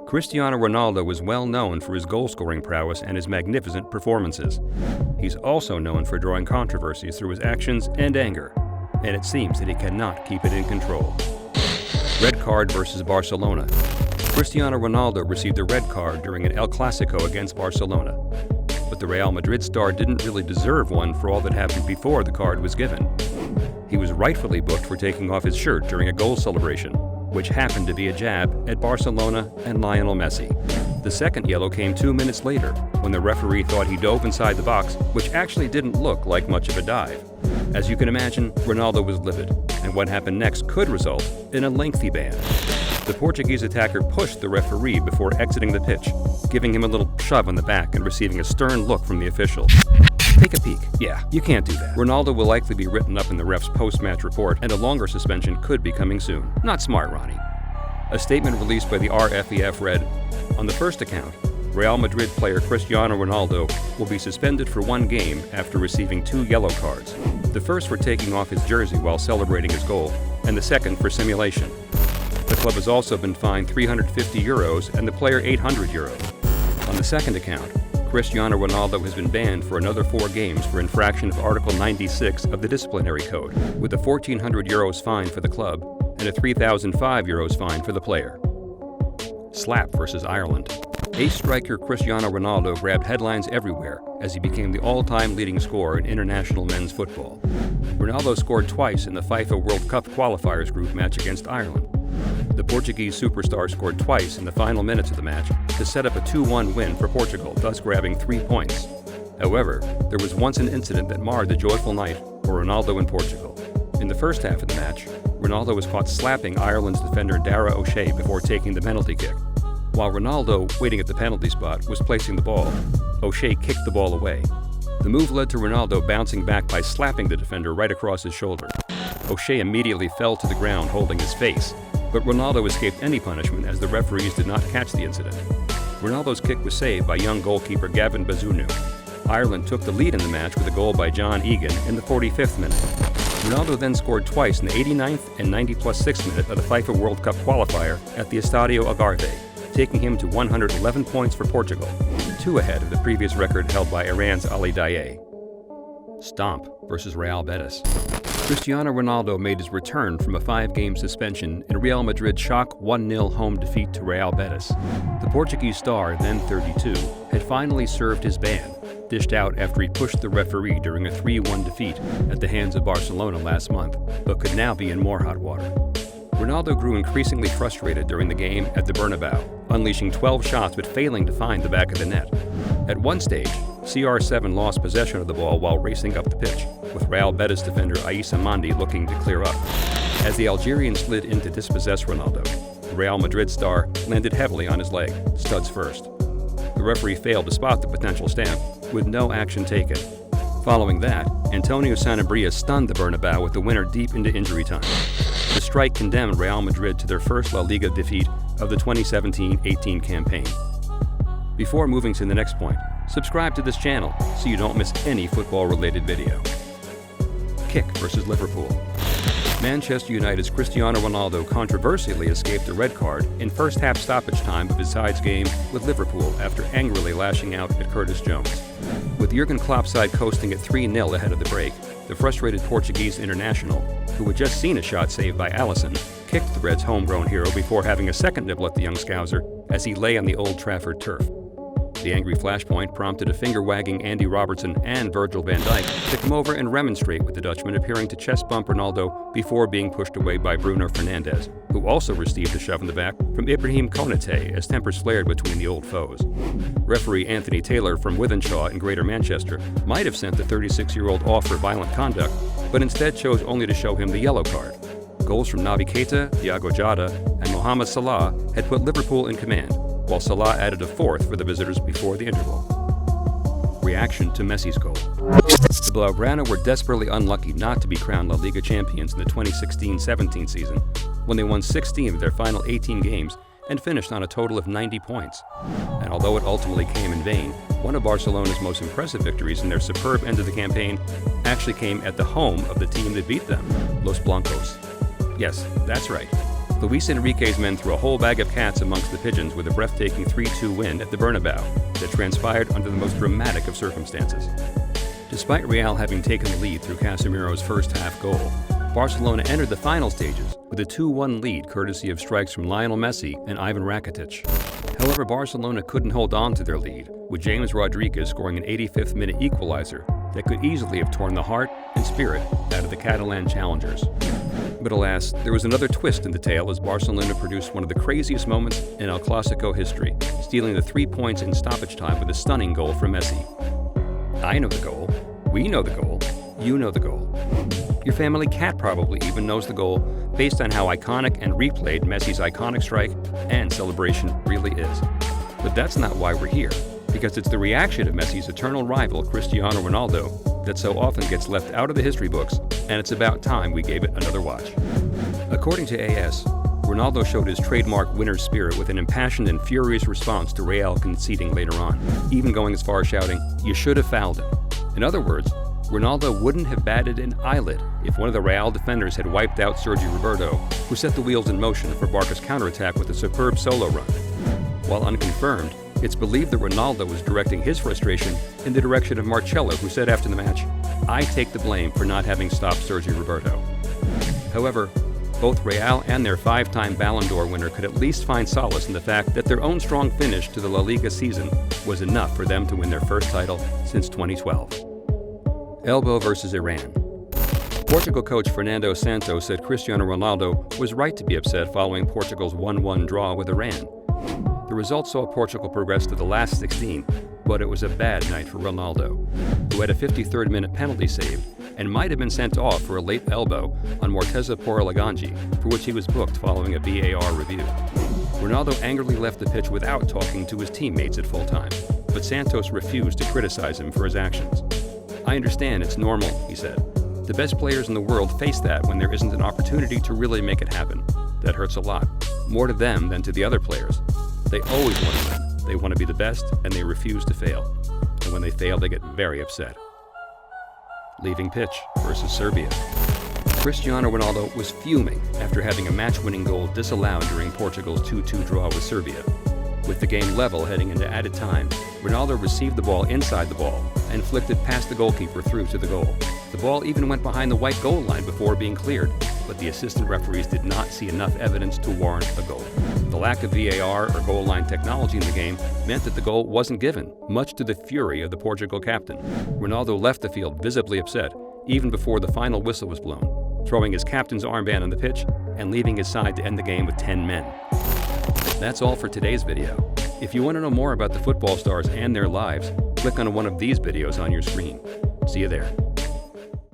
Cristiano Ronaldo was well known for his goal-scoring prowess and his magnificent performances. He's also known for drawing controversies through his actions and anger, and it seems that he cannot keep it in control. Red card versus Barcelona. Cristiano Ronaldo received a red card during an El Clasico against Barcelona, but the Real Madrid star didn't really deserve one for all that happened before the card was given. He was rightfully booked for taking off his shirt during a goal celebration, which happened to be a jab at Barcelona and Lionel Messi. The second yellow came 2 minutes later, when the referee thought he dove inside the box, which actually didn't look like much of a dive. As you can imagine, Ronaldo was livid, and what happened next could result in a lengthy ban. The Portuguese attacker pushed the referee before exiting the pitch, giving him a little shove on the back and receiving a stern look from the official. Take a peek. Yeah, you can't do that. Ronaldo will likely be written up in the ref's post-match report, and a longer suspension could be coming soon. Not smart, Ronnie. A statement released by the RFEF read, "On the first account, Real Madrid player Cristiano Ronaldo will be suspended for 1 game after receiving 2 yellow cards. The first for taking off his jersey while celebrating his goal, and the second for simulation. The club has also been fined €350 and the player €800. On the second account, Cristiano Ronaldo has been banned for another 4 games for infraction of Article 96 of the Disciplinary Code, with a €1,400 fine for the club and a €3,005 fine for the player." Slap versus Ireland. Ace striker Cristiano Ronaldo grabbed headlines everywhere as he became the all-time leading scorer in international men's football. Ronaldo scored twice in the FIFA World Cup qualifiers group match against Ireland. The Portuguese superstar scored twice in the final minutes of the match to set up a 2-1 win for Portugal, thus grabbing 3 points. However, there was once an incident that marred the joyful night for Ronaldo and Portugal. In the first half of the match, Ronaldo was caught slapping Ireland's defender Dara O'Shea before taking the penalty kick. While Ronaldo, waiting at the penalty spot, was placing the ball, O'Shea kicked the ball away. The move led to Ronaldo bouncing back by slapping the defender right across his shoulder. O'Shea immediately fell to the ground holding his face, but Ronaldo escaped any punishment as the referees did not catch the incident. Ronaldo's kick was saved by young goalkeeper Gavin Bazunu. Ireland took the lead in the match with a goal by John Egan in the 45th minute. Ronaldo then scored twice in the 89th and 90+6 minute of the FIFA World Cup qualifier at the Estadio Algarve, taking him to 111 points for Portugal, 2 ahead of the previous record held by Iran's Ali Daei. Stomp versus Real Betis. Cristiano Ronaldo made his return from a 5-game suspension in Real Madrid's shock 1-0 home defeat to Real Betis. The Portuguese star, then 32, had finally served his ban, dished out after he pushed the referee during a 3-1 defeat at the hands of Barcelona last month, but could now be in more hot water. Ronaldo grew increasingly frustrated during the game at the Bernabeu, unleashing 12 shots but failing to find the back of the net. At one stage, CR7 lost possession of the ball while racing up the pitch, with Real Betis defender Aissa Mandi looking to clear up. As the Algerian slid in to dispossess Ronaldo, the Real Madrid star landed heavily on his leg, studs first. The referee failed to spot the potential stamp, with no action taken. Following that, Antonio Sanabria stunned the Bernabeu with the winner deep into injury time. The strike condemned Real Madrid to their first La Liga defeat of the 2017-18 campaign. Before moving to the next point, subscribe to this channel so you don't miss any football-related video. Kick versus Liverpool. Manchester United's Cristiano Ronaldo controversially escaped a red card in first-half stoppage time of his side's game with Liverpool after angrily lashing out at Curtis Jones. With Jurgen Klopp's side coasting at 3-0 ahead of the break, the frustrated Portuguese international, who had just seen a shot saved by Alisson, kicked the Reds' homegrown hero before having a second nibble at the young Scouser as he lay on the Old Trafford turf. The angry flashpoint prompted a finger-wagging Andy Robertson and Virgil van Dijk to come over and remonstrate with the Dutchman, appearing to chest bump Ronaldo before being pushed away by Bruno Fernandes, who also received a shove in the back from Ibrahim Konate as tempers flared between the old foes. Referee Anthony Taylor from Wythenshawe in Greater Manchester might have sent the 36-year-old off for violent conduct, but instead chose only to show him the yellow card. Goals from Naby Keita, Diogo Jota, and Mohamed Salah had put Liverpool in command, while Salah added a 4th for the visitors before the interval. Reaction to Messi's goal. The Blaugrana were desperately unlucky not to be crowned La Liga champions in the 2016-17 season, when they won 16 of their final 18 games and finished on a total of 90 points. And although it ultimately came in vain, one of Barcelona's most impressive victories in their superb end of the campaign actually came at the home of the team that beat them, Los Blancos. Yes, that's right. Luis Enrique's men threw a whole bag of cats amongst the pigeons with a breathtaking 3-2 win at the Bernabeu that transpired under the most dramatic of circumstances. Despite Real having taken the lead through Casemiro's first-half goal, Barcelona entered the final stages with a 2-1 lead courtesy of strikes from Lionel Messi and Ivan Rakitic. However, Barcelona couldn't hold on to their lead, with James Rodriguez scoring an 85th-minute equalizer that could easily have torn the heart and spirit out of the Catalan challengers. But alas, there was another twist in the tale as Barcelona produced one of the craziest moments in El Clasico history, stealing the 3 points in stoppage time with a stunning goal from Messi. I know the goal, we know the goal, you know the goal. Your family cat probably even knows the goal based on how iconic and replayed Messi's iconic strike and celebration really is. But that's not why we're here, because it's the reaction of Messi's eternal rival Cristiano Ronaldo that so often gets left out of the history books, and it's about time we gave it another watch. According to AS, Ronaldo showed his trademark winner's spirit with an impassioned and furious response to Real conceding later on, even going as far as shouting, "You should have fouled him." In other words, Ronaldo wouldn't have batted an eyelid if one of the Real defenders had wiped out Sergi Roberto, who set the wheels in motion for Barca's counterattack with a superb solo run. While unconfirmed, it's believed that Ronaldo was directing his frustration in the direction of Marcelo, who said after the match, "I take the blame for not having stopped Sergi Roberto." However, both Real and their 5-time Ballon d'Or winner could at least find solace in the fact that their own strong finish to the La Liga season was enough for them to win their first title since 2012. Elbow versus Iran. Portugal coach Fernando Santos said Cristiano Ronaldo was right to be upset following Portugal's 1-1 draw with Iran. The result saw Portugal progress to the last 16, but it was a bad night for Ronaldo, who had a 53rd minute penalty saved and might have been sent off for a late elbow on Morteza Poralaganji, for which he was booked following a VAR review. Ronaldo angrily left the pitch without talking to his teammates at full time, but Santos refused to criticize him for his actions. "I understand it's normal," he said. "The best players in the world face that when there isn't an opportunity to really make it happen. That hurts a lot, more to them than to the other players. They always want to win, they want to be the best, and they refuse to fail. And when they fail, they get very upset." Leaving pitch versus Serbia. Cristiano Ronaldo was fuming after having a match-winning goal disallowed during Portugal's 2-2 draw with Serbia. With the game level heading into added time, Ronaldo received the ball inside the ball and flicked it past the goalkeeper through to the goal. The ball even went behind the white goal line before being cleared, but the assistant referees did not see enough evidence to warrant a goal. The lack of VAR or goal line technology in the game meant that the goal wasn't given, much to the fury of the Portugal captain. Ronaldo left the field visibly upset, even before the final whistle was blown, throwing his captain's armband on the pitch and leaving his side to end the game with 10 men. That's all for today's video. If you want to know more about the football stars and their lives, click on one of these videos on your screen. See you there.